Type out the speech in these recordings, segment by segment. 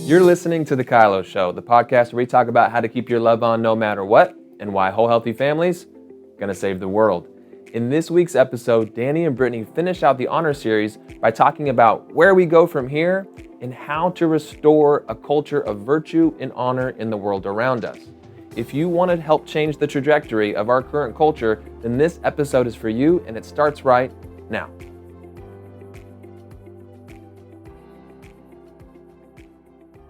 You're listening to the KYLO Show, the podcast where we talk about how to keep your love on no matter what and why whole healthy families are gonna save the world. In this week's episode, Danny and Brittney finish out the honor series by talking about where we go from here and how to restore a culture of virtue and honor in the world around us. If you want to help change the trajectory of our current culture, then this episode is for you, and it starts right now.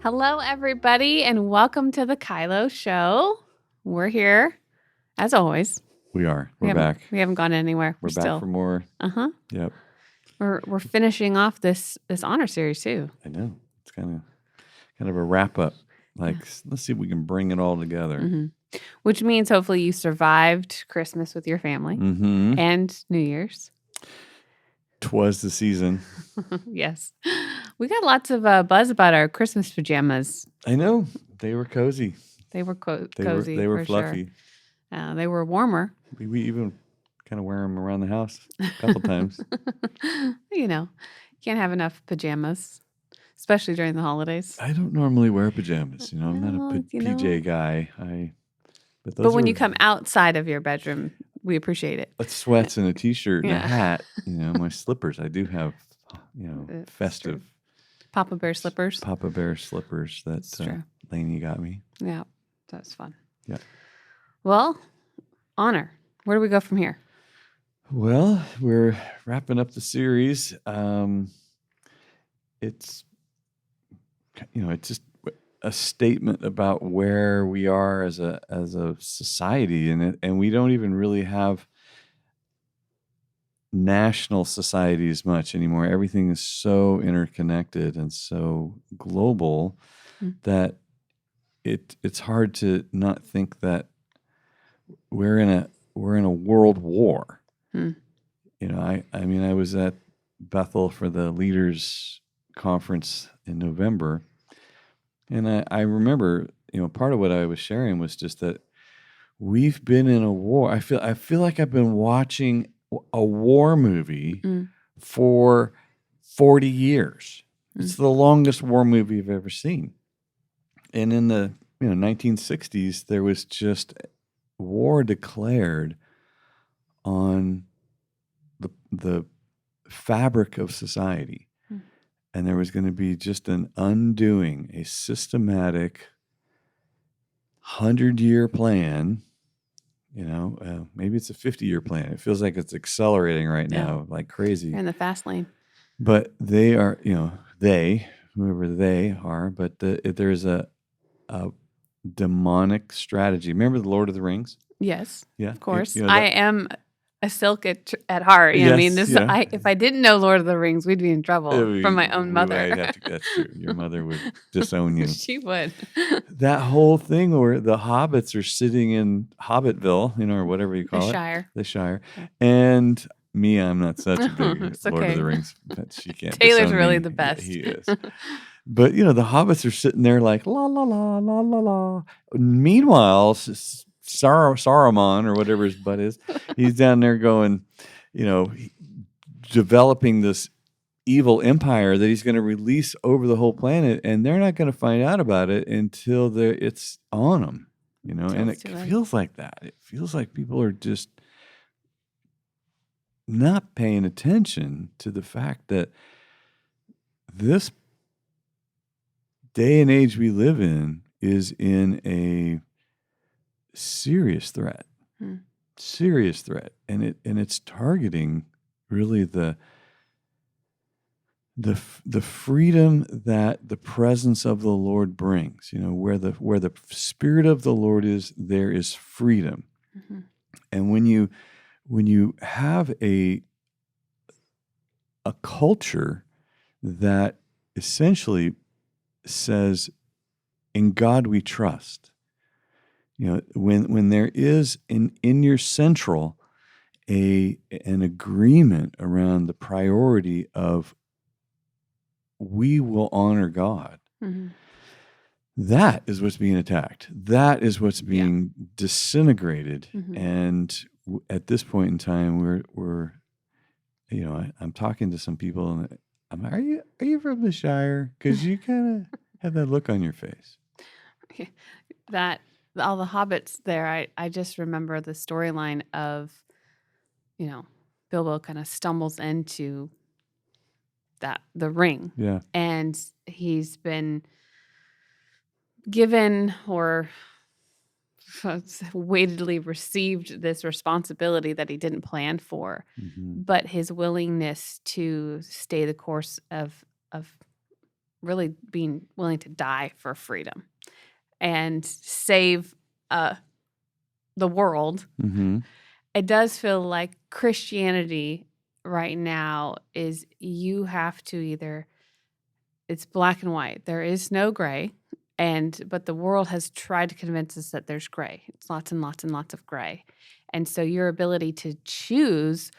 Hello, everybody, and welcome to the KYLO Show. We're here, as always. We are. We're back. We haven't gone anywhere. We're back still. for more. Yep. We're finishing off this honor series too. I know. It's kind of a wrap up. Let's see if we can bring it all together. Mm-hmm. Which means hopefully you survived Christmas with your family and New Year's. 'Twas the season. Yes. We got lots of buzz about our Christmas pajamas. I know. They were cozy. They were cozy. They were for fluffy. Sure. They were warmer. We even kind of wear them around the house a couple times. You can't have enough pajamas, especially during the holidays. I don't normally wear pajamas. I'm not a PJ guy. But when you come outside of your bedroom, we appreciate it. Sweats and a t-shirt and a hat. My slippers. I do have, festive Papa Bear slippers. Papa Bear slippers that Lainey got me. Yeah, that was fun. Yeah. Well, honor. Where do we go from here? Well, we're wrapping up the series. It's just a statement about where we are as a society, and we don't even really have national societies much anymore. Everything is so interconnected and so global that it's hard to not think that we're in a world war. I was at Bethel for the leaders conference in November, and I remember, part of what I was sharing was just that we've been in a war. I feel like I've been watching a war movie for 40 years. It's the longest war movie I've ever seen. And in the 1960s, there was just war declared on the fabric of society. And there was going to be just an undoing, a systematic 100-year plan. Maybe it's a 50-year plan. It feels like it's accelerating right now, like crazy. You're in the fast lane. But they are, whoever they are, but there's a demonic strategy. Remember the Lord of the Rings? Yes, yeah, of course. I am a silk at heart. If I didn't know Lord of the Rings, we'd be in trouble from my own mother. That's true. Your mother would disown you. She would. That whole thing where the hobbits are sitting in Hobbitville, or whatever you call it. The Shire. Yeah. And me, I'm not such a big Lord of the Rings, but she can't. Taylor's really the best. He is. But, the hobbits are sitting there like, la, la, la, la, la, la. Meanwhile, Saruman, or whatever his butt is, he's down there going, developing this evil empire that he's going to release over the whole planet, and they're not going to find out about it until it's on them, and it feels like that. It feels like people are just not paying attention to the fact that this day and age we live in is in a serious threat, and it's targeting really the freedom that the presence of the Lord brings. Where the Spirit of the Lord is, there is freedom. And when you have a culture that essentially says, "In God we trust," when there is in your central an agreement around the priority of we will honor God, that is what's being attacked. That is what's being disintegrated. And at this point in time, we're I'm talking to some people, and I'm like, are you from the Shire? Because you kind of have that look on your face. That all the hobbits there, I just remember the storyline of, Bilbo kind of stumbles into the ring. Yeah. And he's been given or weightedly received this responsibility that he didn't plan for, but his willingness to stay the course of really being willing to die for freedom and save the world. It does feel like Christianity right now is you have to either, it's black and white. There is no gray. But the world has tried to convince us that there's gray. It's lots and lots and lots of gray. And so your ability to choose,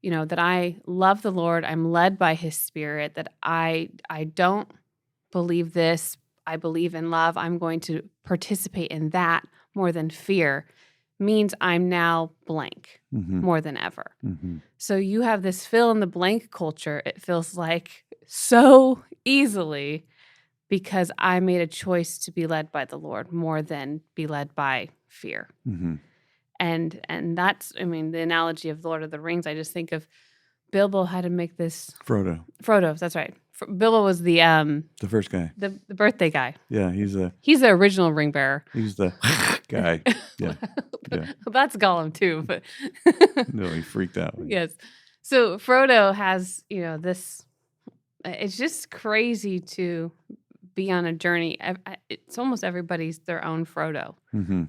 that I love the Lord, I'm led by his Spirit, that I don't believe this, I believe in love, I'm going to participate in that more than fear, means I'm now blank more than ever. So you have this fill in the blank culture, it feels like, so easily, because I made a choice to be led by the Lord more than be led by fear. And that's, the analogy of the Lord of the Rings. I just think of Bilbo had to make this. Frodo, that's right. Bilbo was the first guy. The birthday guy. Yeah, he's the original ring bearer. He's the guy. Yeah. Well, that's Gollum too, but no, he freaked out. Yes. So Frodo has, this. It's just crazy to be on a journey. It's almost everybody's their own Frodo.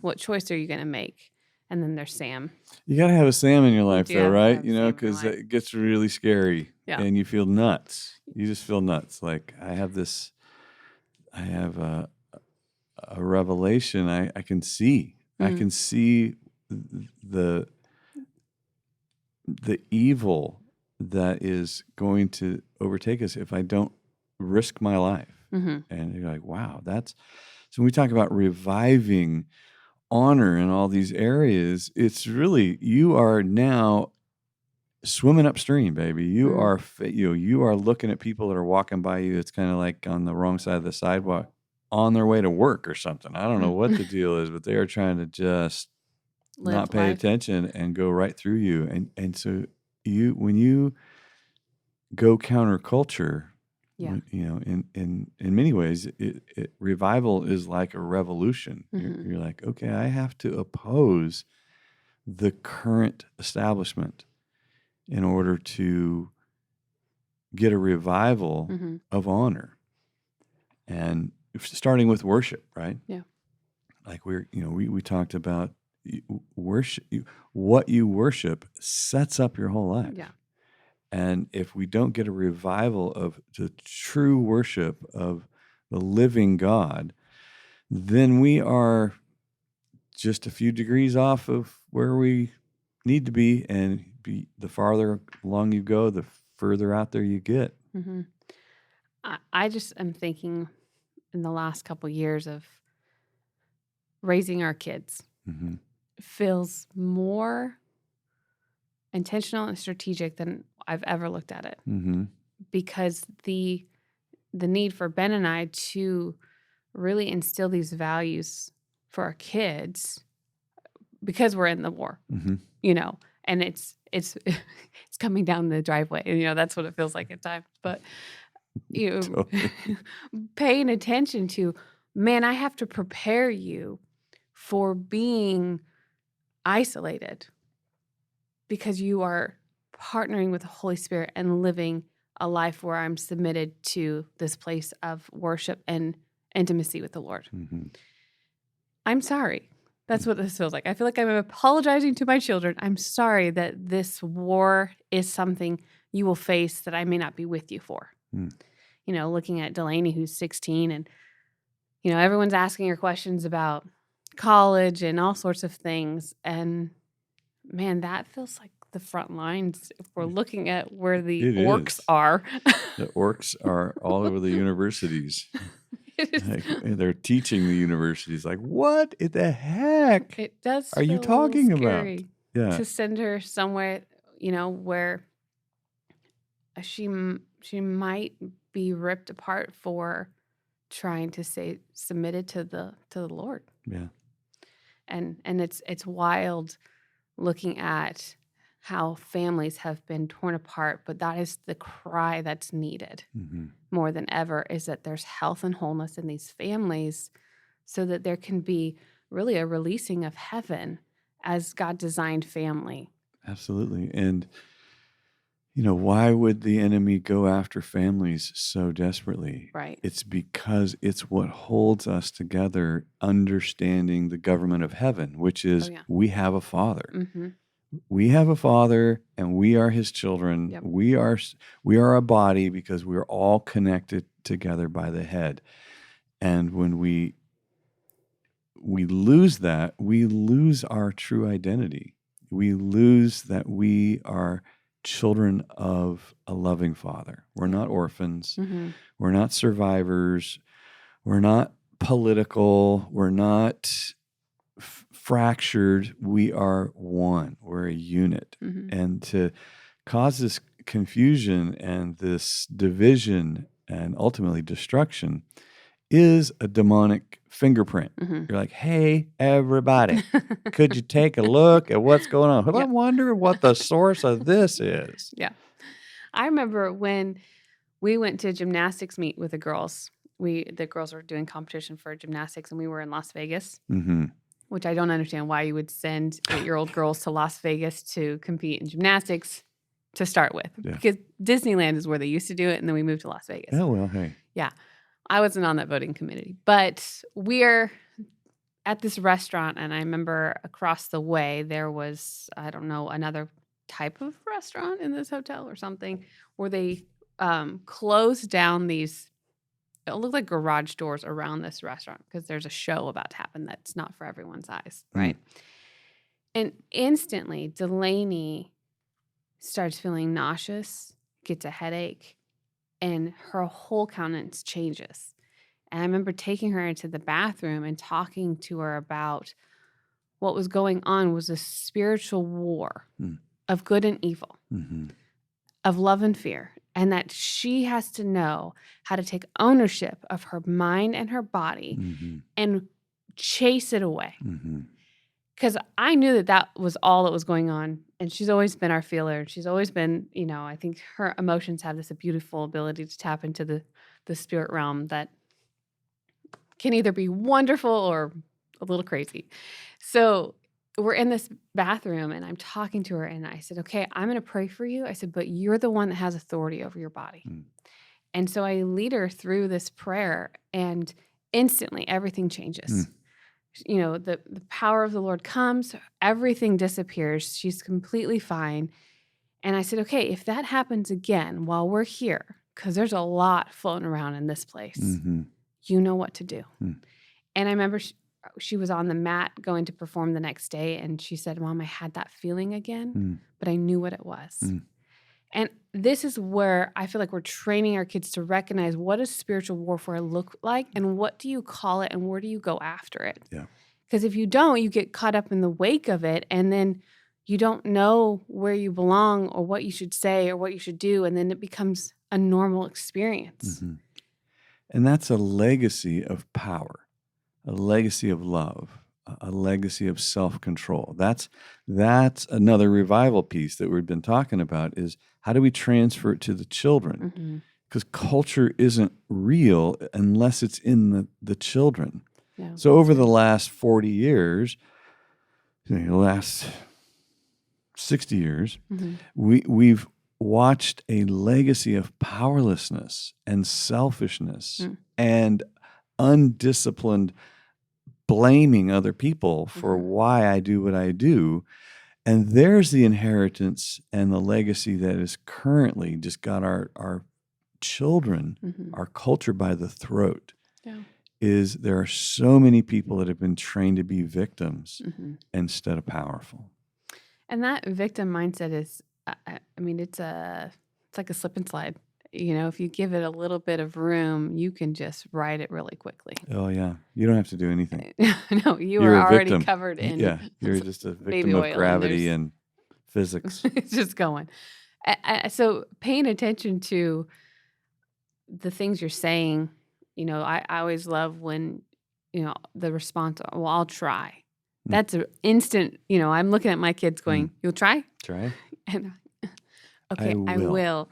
What choice are you going to make? And then there's Sam. You got to have a Sam in your life, though, right? Because it gets really scary, and you feel nuts. You just feel nuts. Like I have a revelation. I can see. I can see the evil that is going to overtake us if I don't risk my life. And you're like, wow, so when we talk about reviving honor in all these areas, it's really, you are now swimming upstream, baby. You are, you are looking at people that are walking by you. It's kind of like on the wrong side of the sidewalk on their way to work or something. I don't know what the deal is, but they are trying to just not pay attention and go right through you. And so when you go counterculture, in many ways, revival is like a revolution. You're like, okay, I have to oppose the current establishment in order to get a revival of honor, and starting with worship, right? Yeah. Like we talked about worship. What you worship sets up your whole life. Yeah. And if we don't get a revival of the true worship of the living God, then we are just a few degrees off of where we need to be. And the farther along you go, the further out there you get. I just am thinking in the last couple of years of raising our kids feels more intentional and strategic than I've ever looked at it, because the need for Ben and I to really instill these values for our kids, because we're in the war, and it's coming down the driveway, and that's what it feels like at times. But paying attention to, man, I have to prepare you for being isolated, because you are partnering with the Holy Spirit and living a life where I'm submitted to this place of worship and intimacy with the Lord. I'm sorry. That's what this feels like. I feel like I'm apologizing to my children. I'm sorry that this war is something you will face that I may not be with you for. Looking at Delaney, who's 16, and, everyone's asking her questions about college and all sorts of things. And man, that feels like the front lines if we're looking at where the orcs are. The orcs are all over the universities. They're teaching the universities. Like, what in the heck? It does. Are you talking about? Yeah. To send her somewhere, where she might be ripped apart for trying to stay submitted to the Lord. Yeah. And it's wild looking at how families have been torn apart, but that is the cry that's needed Mm-hmm. more than ever, is that there's health and wholeness in these families so that there can be really a releasing of heaven as God designed family. Absolutely. And, why would the enemy go after families so desperately? Right. It's because it's what holds us together, understanding the government of heaven, which is we have a Father. Mm-hmm. We have a Father, and we are His children. Yep. We are a body because we're all connected together by the head. And when we lose that, we lose our true identity. We lose that we are children of a loving Father. We're not orphans. Mm-hmm. We're not survivors. We're not political. We're not fractured. We are one. We're a unit. Mm-hmm. And to cause this confusion and this division and ultimately destruction is a demonic fingerprint. Mm-hmm. You're like, hey, everybody, could you take a look at what's going on? Well, I wonder what the source of this is. Yeah. I remember when we went to gymnastics meet with the girls. The girls were doing competition for gymnastics, and we were in Las Vegas, Mm-hmm. which I don't understand why you would send 8-year-old girls to Las Vegas to compete in gymnastics to start with. Yeah. Because Disneyland is where they used to do it, and then we moved to Las Vegas. Oh, well, hey. Yeah. I wasn't on that voting committee, but we're at this restaurant, and I remember across the way there was, I don't know, another type of restaurant in this hotel or something where they closed down these, it looked like garage doors around this restaurant because there's a show about to happen that's not for everyone's eyes, right? And instantly, Delaney starts feeling nauseous, gets a headache, and her whole countenance changes. And I remember taking her into the bathroom and talking to her about what was going on was a spiritual war of good and evil, of love and fear, and that she has to know how to take ownership of her mind and her body and chase it away. Because I knew that was all that was going on. And she's always been our feeler. She's always been, I think her emotions have this beautiful ability to tap into the spirit realm that can either be wonderful or a little crazy. So we're in this bathroom, and I'm talking to her, and I said, okay, I'm going to pray for you. I said, but you're the one that has authority over your body. And so I lead her through this prayer, and instantly everything changes. The power of the Lord comes, everything disappears. She's completely fine. And I said, okay, if that happens again while we're here, because there's a lot floating around in this place, you know what to do. And I remember she was on the mat going to perform the next day, and she said, Mom, I had that feeling again, but I knew what it was. And this is where I feel like we're training our kids to recognize what does spiritual warfare look like, and what do you call it, and where do you go after it? Yeah. Because if you don't, you get caught up in the wake of it, and then you don't know where you belong or what you should say or what you should do, and then it becomes a normal experience. And that's a legacy of power, a legacy of love, a legacy of self-control. That's another revival piece that we've been talking about, is how do we transfer it to the children? Because culture isn't real unless it's in the children. Yeah. So over the last 40 years, the last 60 years, we've watched a legacy of powerlessness and selfishness and undisciplined blaming other people for why I do what I do. And there's the inheritance and the legacy that is currently just got our children, our culture by the throat. Yeah. Is there are so many people that have been trained to be victims instead of powerful. And that victim mindset is, it's like a slip and slide. If you give it a little bit of room, you can just ride it really quickly. Oh, yeah. You don't have to do anything. No, you're a already victim. covered in. Yeah, you're just a victim baby of oil, gravity and physics. It's just going. So paying attention to the things you're saying I always love when, the response, well, I'll try. That's an instant, I'm looking at my kids going, you'll try? Try. And okay, I I will. will.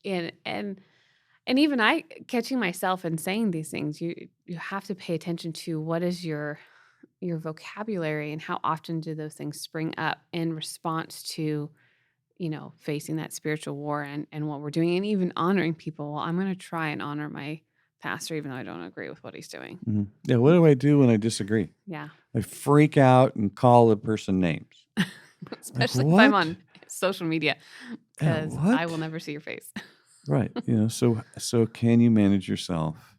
And even I catching myself and saying these things, you have to pay attention to what is your vocabulary and how often do those things spring up in response to, facing that spiritual war and what we're doing, and even honoring people. Well, I'm going to try and honor my pastor, even though I don't agree with what he's doing. Mm-hmm. Yeah. What do I do when I disagree? Yeah. I freak out and call the person names. Especially if I'm on social media, because what? I will never see your face. Right. So can you manage yourself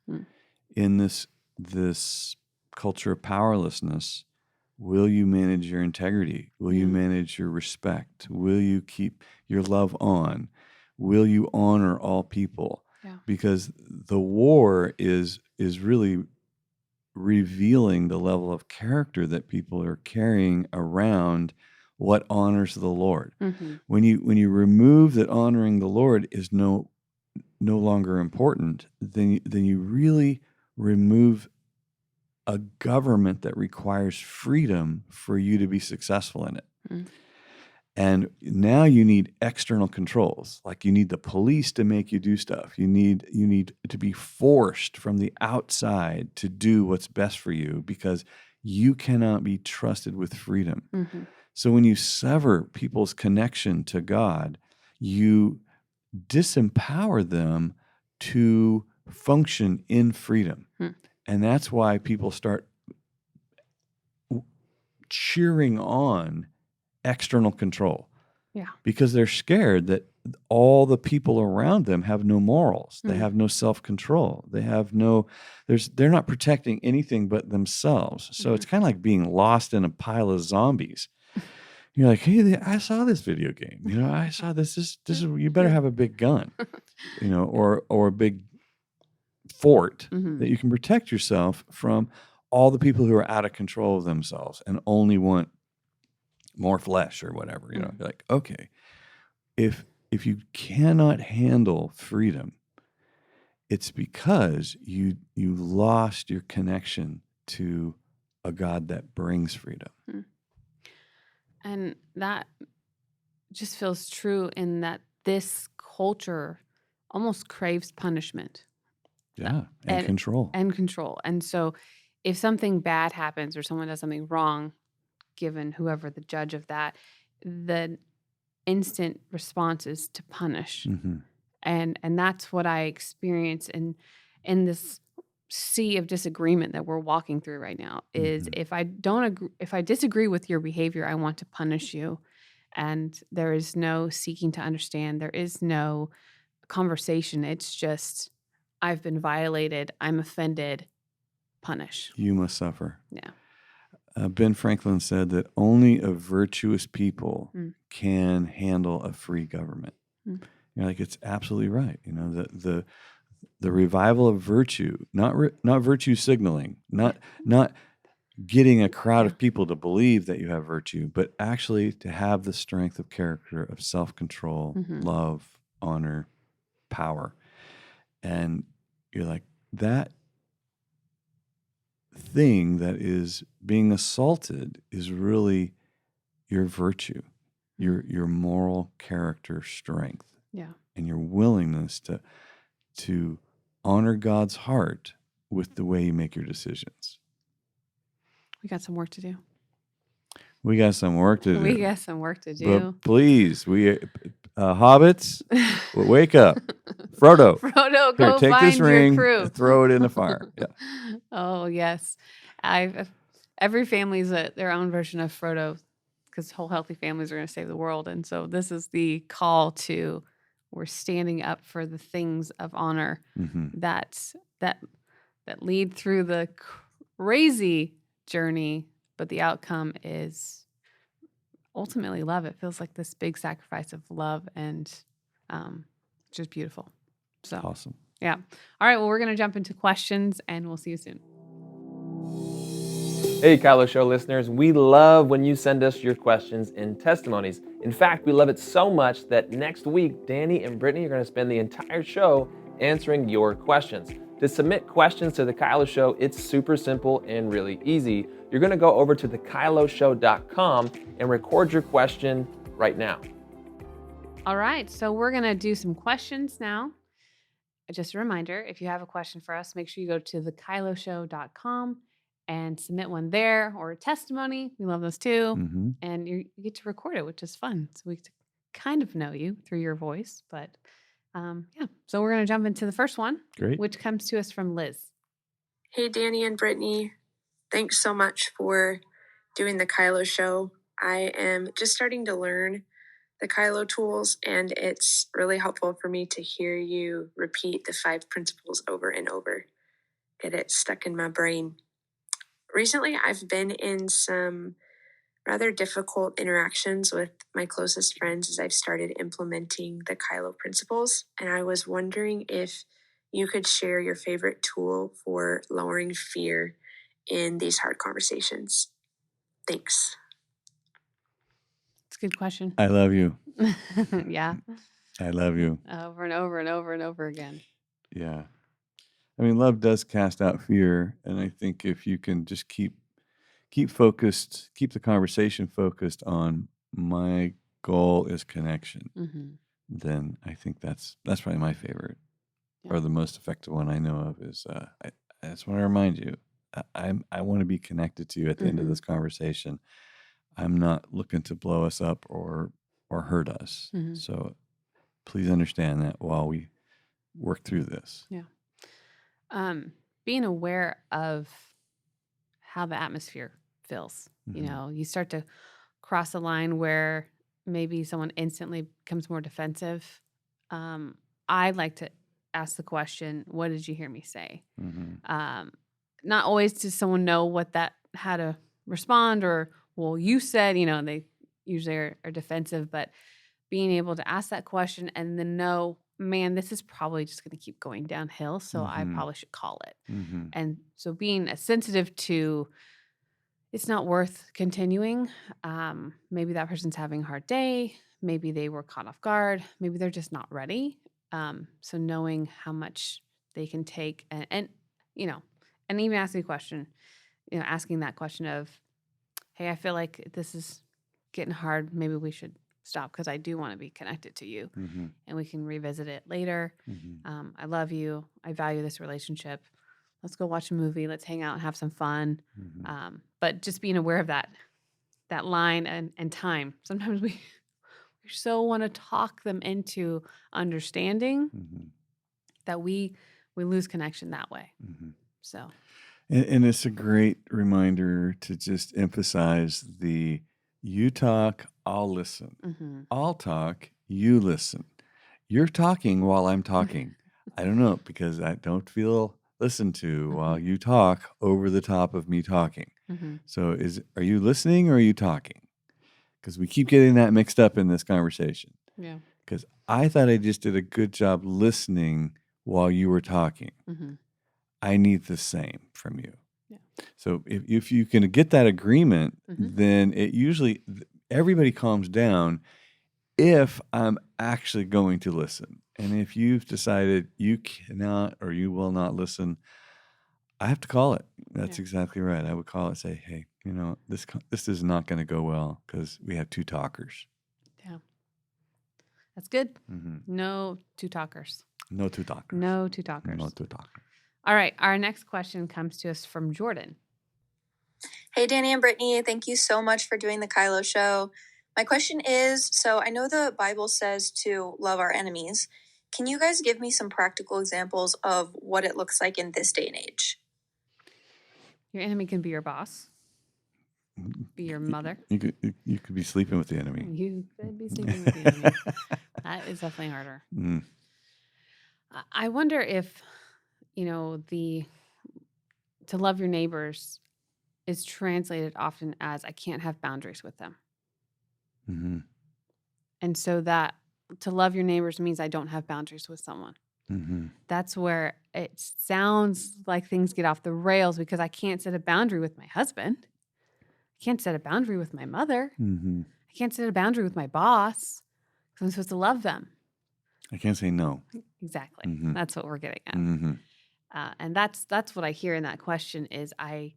in this culture of powerlessness? Will you manage your integrity? Will you manage your respect? Will you keep your love on? Will you honor all people? Yeah. Because the war is really revealing the level of character that people are carrying around what honors the Lord. Mm-hmm. When you remove that honoring the Lord is no longer important, then you really remove a government that requires freedom for you to be successful in it. And now you need external controls. Like you need the police to make you do stuff. You need to be forced from the outside to do what's best for you, because you cannot be trusted with freedom. Mm-hmm. So when you sever people's connection to God, you disempower them to function in freedom. And that's why people start cheering on external control. Yeah. Because they're scared that all the people around them have no morals. They have no self-control. They have they're not protecting anything but themselves. So it's kind of like being lost in a pile of zombies. You're like, hey, I saw this video game. I saw this is you better have a big gun, or a big fort that you can protect yourself from all the people who are out of control of themselves and only want more flesh or whatever. You're like, okay, if you cannot handle freedom, it's because you lost your connection to a God that brings freedom. And that just feels true in that this culture almost craves punishment. Yeah, and control. And control. And so if something bad happens or someone does something wrong, given whoever the judge of that, the instant response is to punish. And that's what I experience in this sea of disagreement that we're walking through right now, is if I disagree with your behavior, I want to punish you. And there is no seeking to understand. There is no conversation. It's just, I've been violated. I'm offended. Punish. You must suffer. Yeah. Ben Franklin said that only a virtuous people can handle a free government. You're like, it's absolutely right. The revival of virtue, not virtue signaling, not getting a crowd of people to believe that you have virtue, but actually to have the strength of character, of self-control, love, honor, power. And you're like, that thing that is being assaulted is really your virtue, your moral character strength. Yeah. And your willingness to honor God's heart with the way you make your decisions. We got some work to do. We got some work to do. We got some work to do. But please, hobbits, wake up. Frodo, Frodo, go take find this ring, your crew. And throw it in the fire. Yeah. Oh, yes. Every family's their own version of Frodo, because whole healthy families are going to save the world. And so this is the call to, we're standing up for the things of honor that lead through the crazy journey, but the outcome is ultimately love. It feels like this big sacrifice of love, and just beautiful. So Awesome. Yeah. All right. Well, we're going to jump into questions, and we'll see you soon. Hey, KYLO Show listeners, we love when you send us your questions and testimonies. In fact, we love it so much that next week, Danny and Brittney are going to spend the entire show answering your questions. To submit questions to the KYLO Show, it's super simple and really easy. You're going to go over to thekyloshow.com and record your question right now. All right, so we're going to do some questions now. Just a reminder, if you have a question for us, make sure you go to thekyloshow.com and submit one there, or a testimony. We love those too. And you get to record it, which is fun. So we get to kind of know you through your voice. But yeah, so we're going to jump into the first one, Great. which comes to us from Liz. Hey, Danny and Brittney. Thanks so much for doing the KYLO Show. I am just starting to learn the KYLO tools, and it's really helpful for me to hear you repeat the 5 principles over and over. Get it stuck in my brain. Recently, I've been in some rather difficult interactions with my closest friends as I've started implementing the KYLO principles, and I was wondering if you could share your favorite tool for lowering fear in these hard conversations. Thanks. It's a good question. I love you. Yeah. I love you. Over and over and over and over again. Yeah. I mean, love does cast out fear. And I think if you can just keep focused, keep the conversation focused on my goal is connection, then I think that's probably my favorite, or the most effective one I know of is, I just want to remind you, I want to be connected to you at the end of this conversation. I'm not looking to blow us up or hurt us. So please understand that while we work through this. Yeah. Being aware of how the atmosphere feels. You know, you start to cross a line where maybe someone instantly becomes more defensive. I like to ask the question, what did you hear me say? Not always does someone know how to respond, or, well, you said, they usually are defensive, but being able to ask that question and then know, man, this is probably just going to keep going downhill, so I probably should call it. And so being sensitive to, it's not worth continuing. Maybe that person's having a hard day. Maybe they were caught off guard. Maybe they're just not ready. So knowing how much they can take and even asking a question, asking that question of, hey, I feel like this is getting hard. Maybe we should stop because I do want to be connected to you, and we can revisit it later. I love you. I value this relationship. Let's go watch a movie. Let's hang out and have some fun. But just being aware of that line and time. Sometimes we so want to talk them into understanding that we lose connection that way. So. And it's a great reminder to just emphasize you talk, I'll listen. I'll talk, you listen. You're talking while I'm talking. I don't know, because I don't feel listened to while you talk over the top of me talking. So are you listening or are you talking? Because we keep getting that mixed up in this conversation. Yeah. Because I thought I just did a good job listening while you were talking. I need the same from you. Yeah. So if you can get that agreement, then it usually, everybody calms down if I'm actually going to listen. And if you've decided you cannot or you will not listen, I have to call it. That's exactly right. I would call it, say, hey, this is not going to go well because we have 2 talkers. Yeah. That's good. No 2 talkers. No 2 talkers. No 2 talkers. No 2 talkers. All right. Our next question comes to us from Jordan. Hey, Danny and Brittney. Thank you so much for doing the KYLO Show. My question is, so I know the Bible says to love our enemies. Can you guys give me some practical examples of what it looks like in this day and age? Your enemy can be your boss, be your mother. You could be sleeping with the enemy. You could be sleeping with the enemy. That is definitely harder. I wonder if, to love your neighbors is translated often as I can't have boundaries with them. And so that to love your neighbors means I don't have boundaries with someone. That's where it sounds like things get off the rails because I can't set a boundary with my husband. I can't set a boundary with my mother. I can't set a boundary with my boss because I'm supposed to love them. I can't say no. Exactly. That's what we're getting at. And that's what I hear in that question is I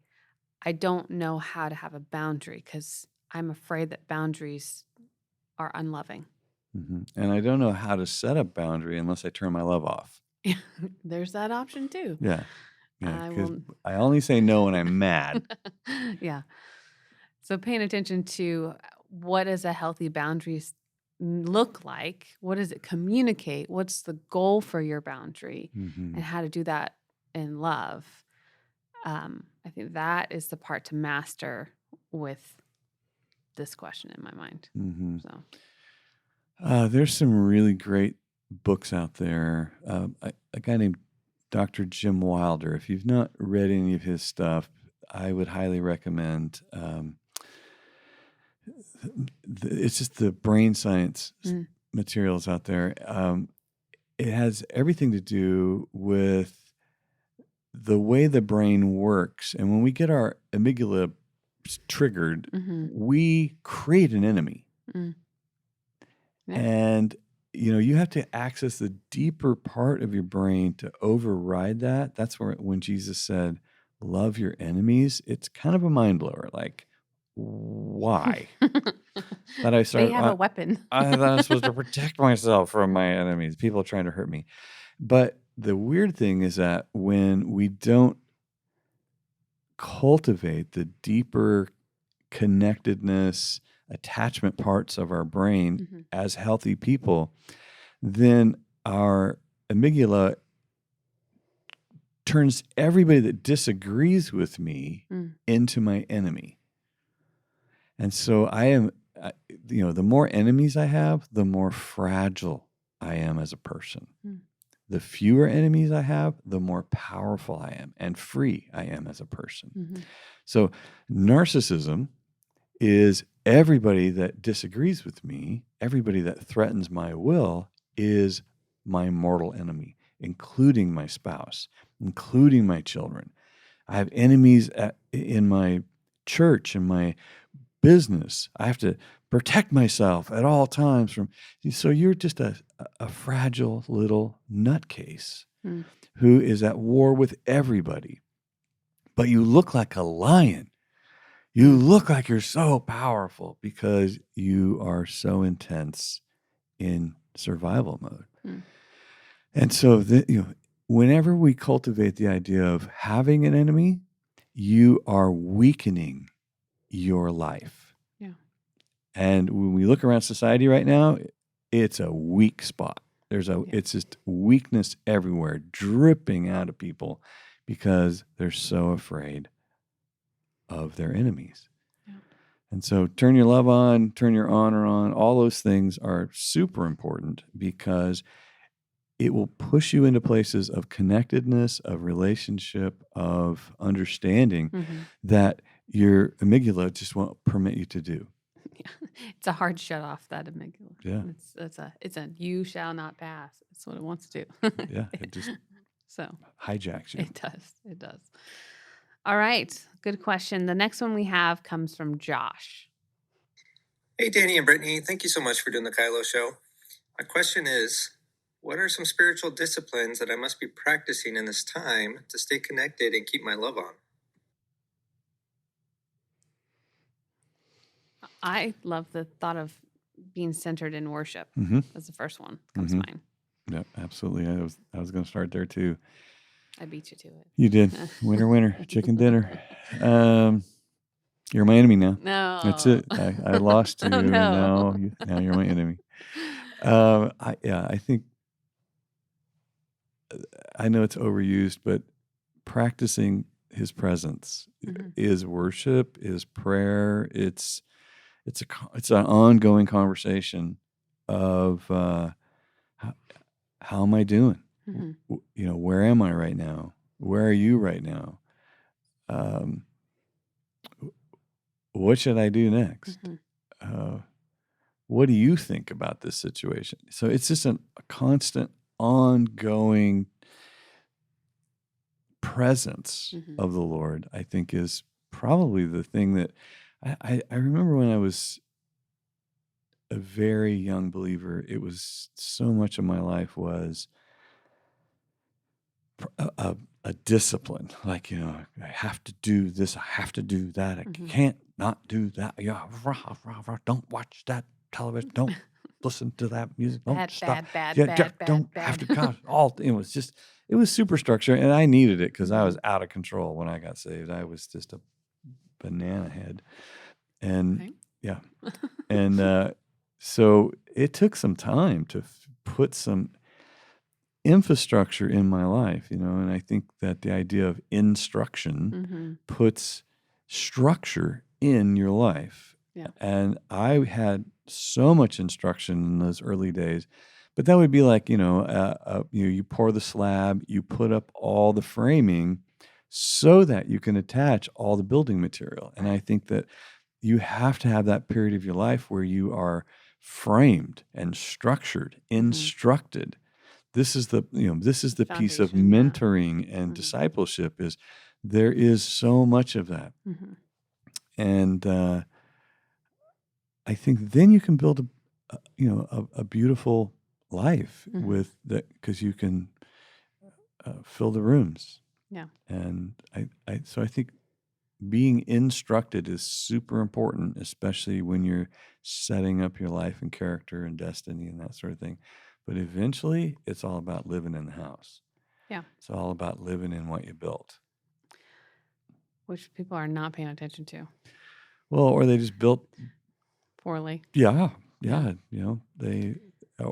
don't know how to have a boundary because I'm afraid that boundaries are unloving. And I don't know how to set a boundary unless I turn my love off. There's that option too. Yeah. I Because will. I only say no when I'm mad. Yeah. So paying attention to what does a healthy boundaries look like? What does it communicate? What's the goal for your boundary? Mhm. And how to do that in love. I think that is the part to master with this question in my mind. Mhm. So There's some really great books out there. A guy named Dr. Jim Wilder. If you've not read any of his stuff, I would highly recommend. It's just the brain science Mm. materials out there. It has everything to do with the way the brain works. And when we get our amygdala triggered, we create an enemy. Mm. Yeah. And you have to access the deeper part of your brain to override that. That's where when Jesus said, "Love your enemies," it's kind of a mind blower. Like, why? That I They have a weapon. I thought I was supposed to protect myself from my enemies, people trying to hurt me. But the weird thing is that when we don't cultivate the deeper connectedness, attachment parts of our brain as healthy people, then our amygdala turns everybody that disagrees with me into my enemy. And so the more enemies I have, the more fragile I am as a person. The fewer enemies I have, the more powerful I am and free I am as a person. So narcissism is everybody that disagrees with me, everybody that threatens my will is my mortal enemy, including my spouse, including my children. I have enemies in my church, in my business. I have to protect myself at all times from. So you're just a fragile little nutcase who is at war with everybody. But you look like a lion. You look like you're so powerful because you are so intense in survival mode. And so whenever we cultivate the idea of having an enemy, you are weakening your life. Yeah. And when we look around society right now, it's a weak spot. It's just weakness everywhere, dripping out of people because they're so afraid of their enemies. Yeah. And so turn your love on, turn your honor on. All those things are super important because it will push you into places of connectedness, of relationship, of understanding that your amygdala just won't permit you to do. Yeah. It's a hard shut off, that amygdala. Yeah. It's a you shall not pass. That's what it wants to do. Yeah. It just hijacks you. It does. All right. Good question. The next one we have comes from Josh. Hey, Danny and Brittney. Thank you so much for doing the KYLO Show. My question is, what are some spiritual disciplines that I must be practicing in this time to stay connected and keep my love on? I love the thought of being centered in worship. That's the first one comes to mind. Yeah, absolutely. I was going to start there too. I beat you to it. You did. Winner, chicken dinner. You're my enemy now. No. That's it. I lost you. Oh, no. Now you're my enemy. I think, I know it's overused, but practicing his presence is worship, is prayer. It's an ongoing conversation of how am I doing? Where am I right now? Where are you right now? What should I do next? What do you think about this situation? So it's just a constant, ongoing presence of the Lord, I think, is probably the thing that I remember when I was a very young believer. It was so much of my life was a discipline. Like, I have to do this. I have to do that. I can't not do that. Yeah, don't watch that television. Don't listen to that music. Don't Bad, stop. bad, Yeah, bad, don't bad, have to bad. count all. It was super structured, and I needed it because I was out of control when I got saved. I was just a banana head, and Okay. yeah, and so it took some time to put some infrastructure in my life, and I think that the idea of instruction puts structure in your life. Yeah. And I had so much instruction in those early days, but that would be like, you pour the slab, you put up all the framing so that you can attach all the building material. And I think that you have to have that period of your life where you are framed and structured, instructed. This is the piece of Foundation, yeah. mentoring and discipleship is there is so much of that. And I think then you can build a beautiful life with that, because you can fill the rooms. Yeah. And so I think being instructed is super important, especially when you're setting up your life and character and destiny and that sort of thing. But eventually, it's all about living in the house. Yeah. It's all about living in what you built. Which people are not paying attention to. Well, or they just built poorly. Yeah. They.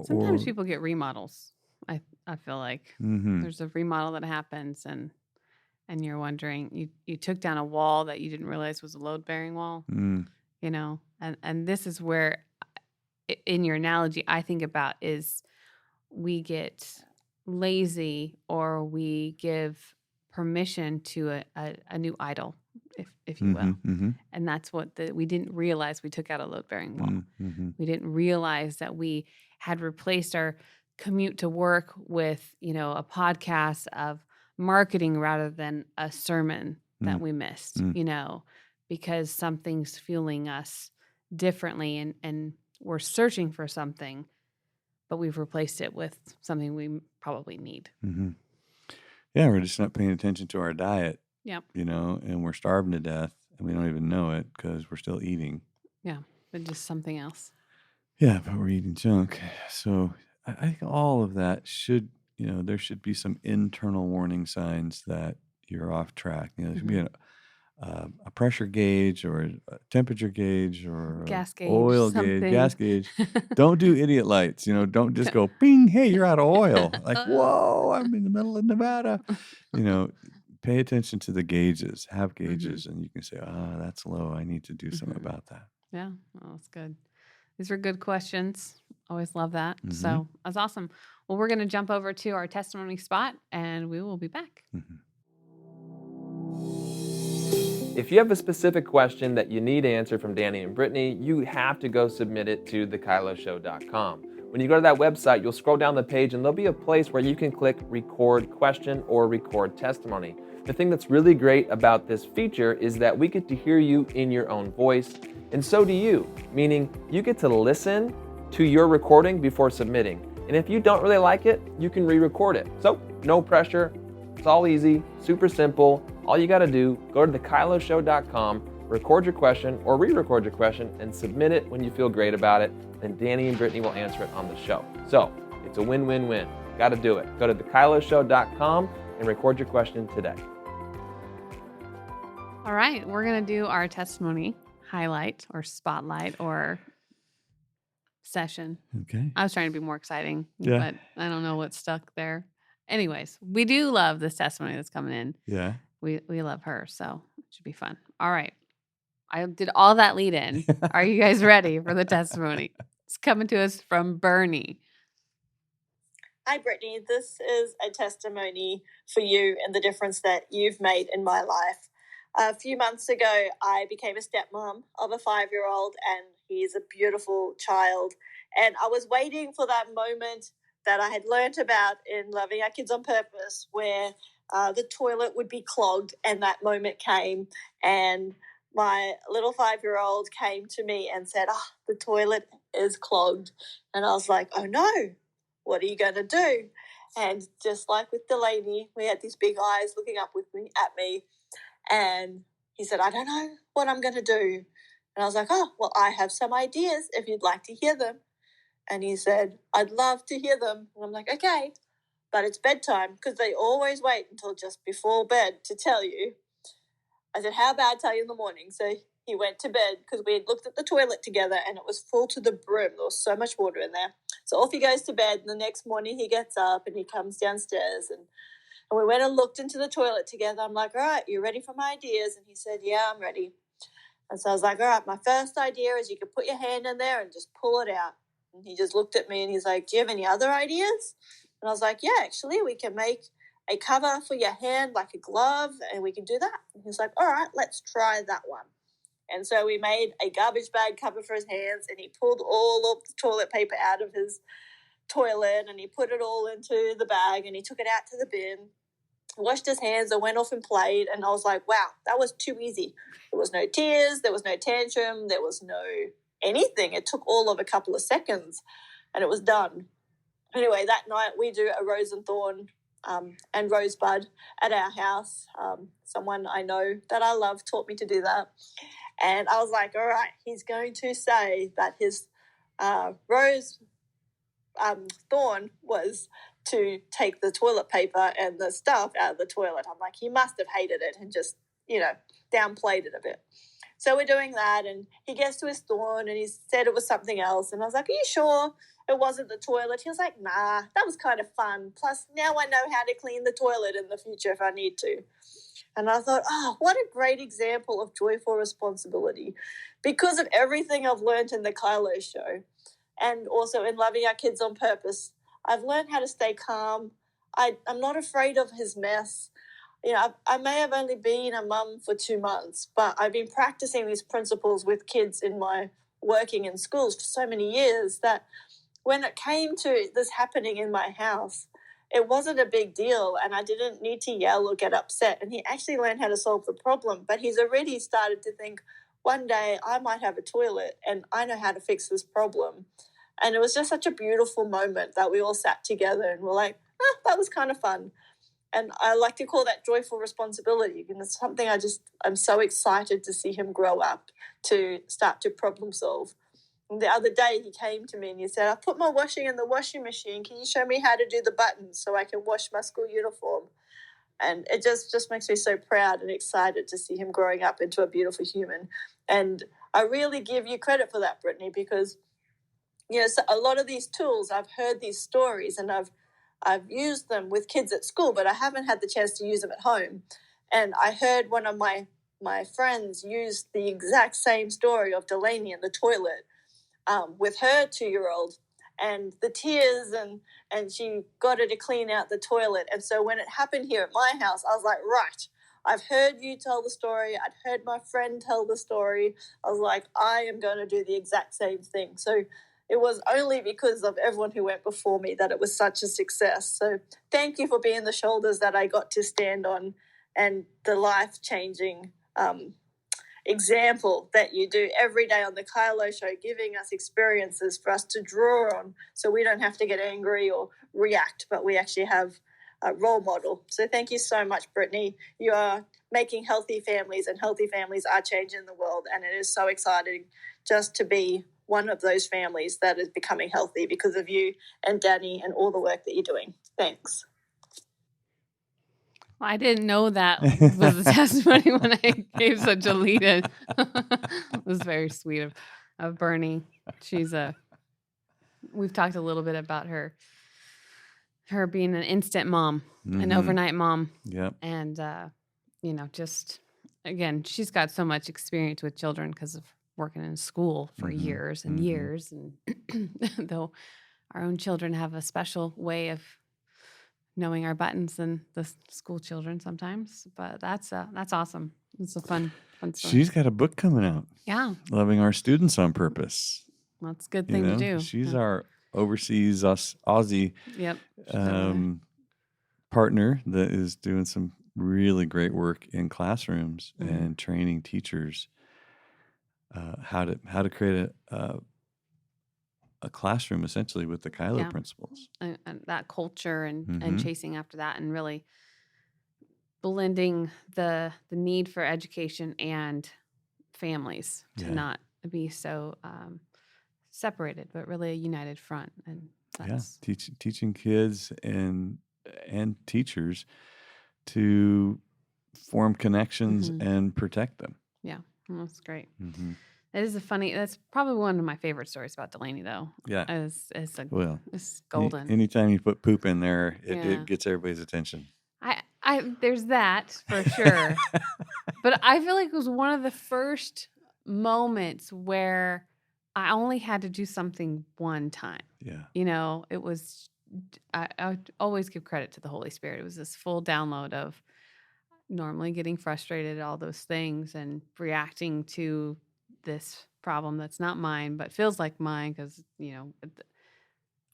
Sometimes people get remodels. I feel like there's a remodel that happens, and you're wondering, you took down a wall that you didn't realize was a load-bearing wall, and this is where, in your analogy, I think about is we get lazy or we give permission to a new idol, if you will. And that's what we didn't realize we took out a load-bearing wall. We didn't realize that we had replaced our commute to work with, a podcast of marketing rather than a sermon that we missed, because something's fueling us differently and we're searching for something, but we've replaced it with something we probably need. Yeah, we're just not paying attention to our diet. Yep. And we're starving to death and we don't even know it because we're still eating. Yeah, but just something else. Yeah, but we're eating junk. So I think all of that should, there should be some internal warning signs that you're off track. There should be a pressure gauge or a temperature gauge or gas gauge, oil something. gauge, gas gauge. Don't do idiot lights. Don't just go, bing, hey, you're out of oil. Like, whoa, I'm in the middle of Nevada. Pay attention to the gauges. Have gauges, and you can say, that's low. I need to do something about that. Yeah, well, that's good. These are good questions. Always love that. So that's awesome. Well, we're going to jump over to our testimony spot, and we will be back. If you have a specific question that you need answered from Danny and Brittney, you have to go submit it to thekyloshow.com. When you go to that website, you'll scroll down the page and there'll be a place where you can click record question or record testimony. The thing that's really great about this feature is that we get to hear you in your own voice, and so do you, meaning you get to listen to your recording before submitting. And if you don't really like it, you can re-record it. So no pressure. It's all easy, super simple. All you got to do, go to thekyloshow.com, record your question or re-record your question and submit it when you feel great about it. Then Danny and Brittney will answer it on the show. So it's a win-win-win. Got to do it. Go to thekyloshow.com and record your question today. All right, we're going to do our testimony highlight or spotlight or session. Okay. I was trying to be more exciting, Yeah. but I don't know what stuck there. Anyways, we do love this testimony that's coming in. Yeah. We love her, so it should be fun. All right. I did all that lead in. Are you guys ready for the testimony? It's coming to us from Bernie. Hi, Brittney. This is a testimony for you and the difference that you've made in my life. A few months ago, I became a stepmom of a 5-year-old, and he's a beautiful child. And I was waiting for that moment that I had learnt about in Loving Our Kids on Purpose, where the toilet would be clogged, and that moment came. And my little 5-year-old came to me and said, the toilet is clogged. And I was like, oh no, what are you going to do? And just like with Delaney, we had these big eyes looking up at me. And he said, I don't know what I'm going to do. And I was like, oh, well, I have some ideas if you'd like to hear them. And he said, I'd love to hear them. And I'm like, okay, but it's bedtime, because they always wait until just before bed to tell you. I said, how about I tell you in the morning? So he went to bed, because we had looked at the toilet together and it was full to the brim. There was so much water in there. So off he goes to bed, and the next morning he gets up and he comes downstairs, and we went and looked into the toilet together. I'm like, all right, you ready for my ideas? And he said, yeah, I'm ready. And so I was like, all right, my first idea is you can put your hand in there and just pull it out. And he just looked at me and he's like, do you have any other ideas? And I was like, yeah, actually, we can make a cover for your hand like a glove, and we can do that. And he's like, all right, let's try that one. And so we made a garbage bag cover for his hands, and he pulled all of the toilet paper out of his toilet and he put it all into the bag and he took it out to the bin, washed his hands and went off and played. And I was like, wow, that was too easy. There was no tears, there was no tantrum, there was no anything. It took all of a couple of seconds and it was done. Anyway, that night we do a rose and thorn and rosebud at our house. Someone I know that I love taught me to do that. And I was like, all right, he's going to say that his rose thorn was to take the toilet paper and the stuff out of the toilet. I'm like, he must have hated it and just, downplayed it a bit. So we're doing that, and he gets to his thorn and he said it was something else. And I was like, are you sure it wasn't the toilet? He was like, nah, that was kind of fun. Plus, now I know how to clean the toilet in the future if I need to. And I thought, oh, what a great example of joyful responsibility, because of everything I've learned in the KYLO Show and also in loving our kids on purpose. I've learned how to stay calm. I'm not afraid of his mess. I may have only been a mum for 2 months, but I've been practicing these principles with kids in my working in schools for so many years that when it came to this happening in my house, it wasn't a big deal and I didn't need to yell or get upset. And he actually learned how to solve the problem, but he's already started to think, one day I might have a toilet and I know how to fix this problem. And it was just such a beautiful moment that we all sat together and were like, that was kind of fun. And I like to call that joyful responsibility. And it's something I'm so excited to see him grow up to start to problem solve. And the other day he came to me and he said, I put my washing in the washing machine. Can you show me how to do the buttons so I can wash my school uniform? And it just makes me so proud and excited to see him growing up into a beautiful human. And I really give you credit for that, Brittney, because so a lot of these tools, I've heard these stories and I've used them with kids at school, but I haven't had the chance to use them at home. And I heard one of my friends use the exact same story of Delaney in the toilet with her 2-year-old, and the tears, and she got her to clean out the toilet. And so when it happened here at my house, I was like, right, I've heard you tell the story. I'd heard my friend tell the story. I was like, I am going to do the exact same thing. So it was only because of everyone who went before me that it was such a success. So thank you for being the shoulders that I got to stand on, and the life-changing example that you do every day on the KYLO Show, giving us experiences for us to draw on so we don't have to get angry or react, but we actually have a role model. So thank you so much, Brittney. You are making healthy families, and healthy families are changing the world, and it is so exciting just to be one of those families that is becoming healthy because of you and Danny and all the work that you're doing. Thanks. Well, I didn't know that was the testimony when I gave such a lead in. It was very sweet of Bernie. We've talked a little bit about her being an instant mom, an overnight mom. Yep. And, just, again, she's got so much experience with children because of working in school for years and years. And though our own children have a special way of knowing our buttons than the school children sometimes, but that's awesome. It's a fun story. She's got a book coming out. Yeah. Loving Our Students on Purpose. That's a good thing to do. She's our overseas Aussie yep. partner that is doing some really great work in classrooms and training teachers how to create a classroom essentially with the KYLO Yeah. principles. And that culture and Mhm. chasing after that, and really blending the need for education and families to Yeah. not be so separated, but really a united front. And that's Teaching kids and teachers to form connections Mhm. and protect them. Yeah, that's great. Hmm. That's probably one of my favorite stories about Delaney, though. Yeah. Well, It's golden. Anytime you put poop in there, Yeah. it gets everybody's attention. There's that for sure. But I feel like it was one of the first moments where I only had to do something one time. Yeah. It was, I would always give credit to the Holy Spirit. It was this full download of normally getting frustrated at all those things and reacting to this problem that's not mine, but feels like mine because,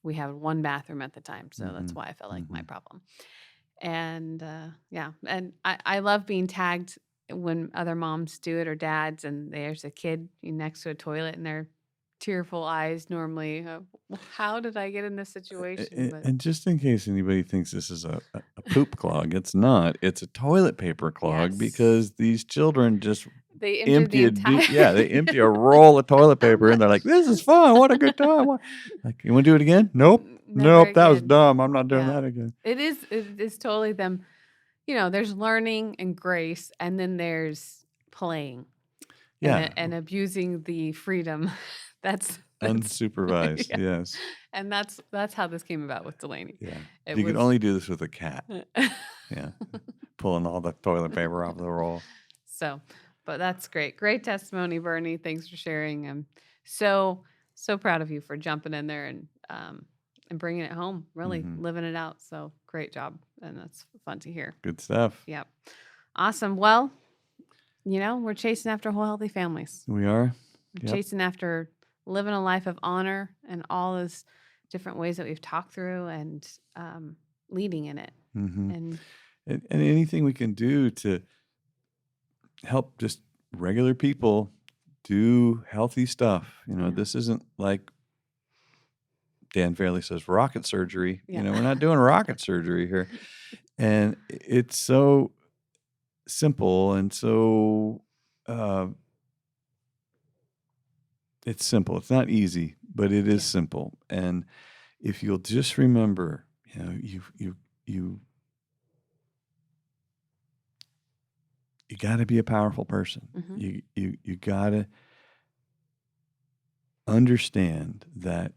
we have one bathroom at the time. So that's Mhm. why I felt like my Mhm. problem. And and I love being tagged when other moms do it or dads, and there's a kid next to a toilet and their tearful eyes normally, how did I get in this situation? But And just in case anybody thinks this is a poop clog, it's not. It's a toilet paper clog Yes. because these children just they emptied the entire they empty a roll of toilet paper and they're like, "This is fun. What a good time." Like, you want to do it again? Nope. Never That was again. dumb. I'm not doing Yeah. that again. It is totally them. There's learning and grace, and then there's playing. Yeah. And abusing the freedom. That's Unsupervised. Yeah. Yes. And that's how this came about with Delaney. Yeah. It You could was- only do this with a cat. Yeah. Pulling all the toilet paper off the roll. So, but that's great. Great testimony, Bernie. Thanks for sharing. I'm so proud of you for jumping in there and bringing it home, really Mhm. living it out. So great job. And that's fun to hear. Good stuff. Yep. Awesome. Well, we're chasing after whole healthy families. We are. We're chasing after living a life of honor and all those different ways that we've talked through and leading in it. Mm-hmm. And And anything we can do to help just regular people do healthy stuff. Yeah. This isn't like Dan Fairley says rocket surgery. Yeah. We're not doing rocket surgery here. And it's so simple and so it's simple. It's not easy, but it is simple. And if you'll just remember, you got to be a powerful person. Mhm. You got to understand that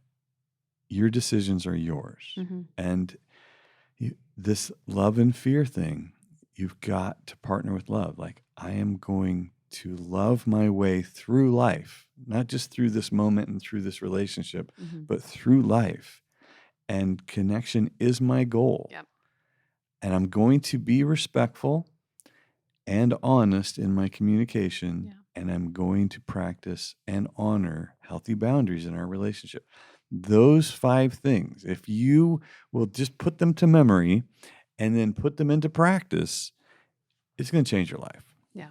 your decisions are yours. Mhm. And this love and fear thing, you've got to partner with love. Like, I am going to love my way through life, not just through this moment and through this relationship, Mhm. but through life. And connection is my goal. Yep. And I'm going to be respectful and honest in my communication. Yeah. And I'm going to practice and honor healthy boundaries in our relationship. Those 5 things, if you will just put them to memory and then put them into practice, it's going to change your life. Yeah.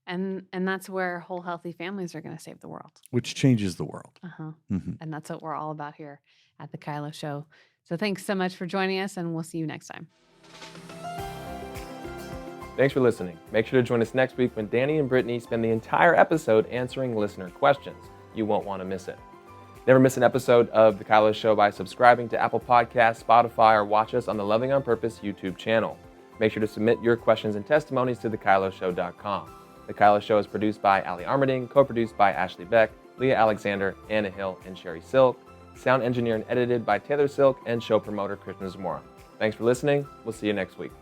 And that's where whole healthy families are going to save the world. Which changes the world. Uh-huh. Mm-hmm. And that's what we're all about here at the KYLO Show. So thanks so much for joining us, and we'll see you next time. Thanks for listening. Make sure to join us next week when Danny and Brittney spend the entire episode answering listener questions. You won't want to miss it. Never miss an episode of The KYLO Show by subscribing to Apple Podcasts, Spotify, or watch us on the Loving on Purpose YouTube channel. Make sure to submit your questions and testimonies to thekyloshow.com. The KYLO Show is produced by Ali Armerding, co-produced by Ashley Beck, Leah Alexander, Anna Hill, and Sherry Silk. Sound engineered and edited by Taylor Silk and show promoter Krishna Zamora. Thanks for listening. We'll see you next week.